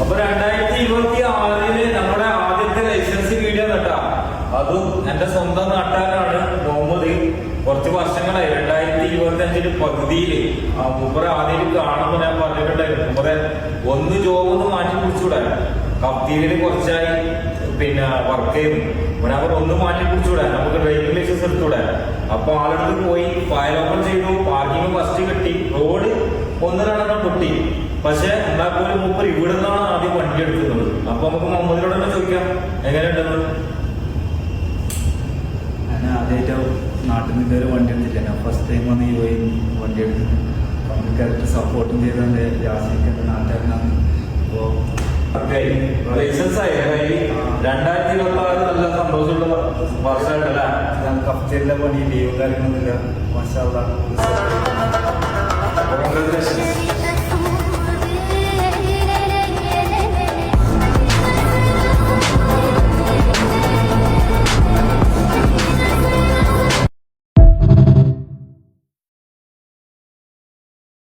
അപ്പൊ 2026 നമ്മുടെ ആദ്യത്തെ ലൈസൻസ് വീഡിയോ നട്ടാ. അതും എന്റെ സ്വന്തം നാട്ടുകാരാണ് മുഹമ്മദ്. കുറച്ച് വർഷങ്ങളായി 2025 പകുതിയില് മൂപ്പറെ ആദ്യം കാണുമ്പോ ഞാൻ പറഞ്ഞിട്ടുണ്ടായിരുന്നു, മൂപ്പറെ ഒന്ന് ജോബ് ഒന്ന് മാറ്റി പിടിച്ചൂടെ. കഫ്തീരിയയില് കുറച്ചായി പിന്നെ വർക്ക് ചെയ്തു. അവർ ഒന്ന് മാറ്റി പിടിച്ചൂടെ, നമുക്ക് ഡ്രൈവിംഗ് ലൈസൻസ് എടുത്തൂടെ. അപ്പൊ ആളെടുത്ത് പോയി ഫയൽ ഓപ്പൺ ചെയ്തു, പാർക്കിംഗ് ഫസ്റ്റ് കിട്ടി, റോഡ് ഒന്നിരണ്ടെണ്ണം പൊട്ടി. പക്ഷെ എന്നാൽ പോലും മൂപ്പർ ഇവിടെ നിന്നാണ് ആദ്യം വണ്ടി എടുക്കുന്നത്. അപ്പൊ നമുക്ക് മുഹമ്മദിനോട് തന്നെ ചോദിക്കാം എങ്ങനെയുണ്ടെന്ന്. ഞാൻ ആദ്യമായിട്ട് നാട്ടിൽ നിന്ന് ഇതുവരെ വണ്ടി എടുത്തില്ല. ഫസ്റ്റ് ടൈം വന്ന് ഈ വണ്ടി എടുത്തിട്ട് നമുക്ക് കറക്റ്റ് സപ്പോർട്ടും ചെയ്തതിന്റെ യാസിക്ക് നാട്ടുകാരനാണ്. അപ്പോൾ ലൈസൻസ് ആയി 2026 നല്ല സന്തോഷമുള്ള വർഷമായിട്ടല്ല. കഫ്തീരിലെ പണി ലീവ് കാര്യങ്ങളൊന്നുമില്ല. മാഷാ അല്ലാഹ്. കൺഗ്രാജുലേഷൻസ്.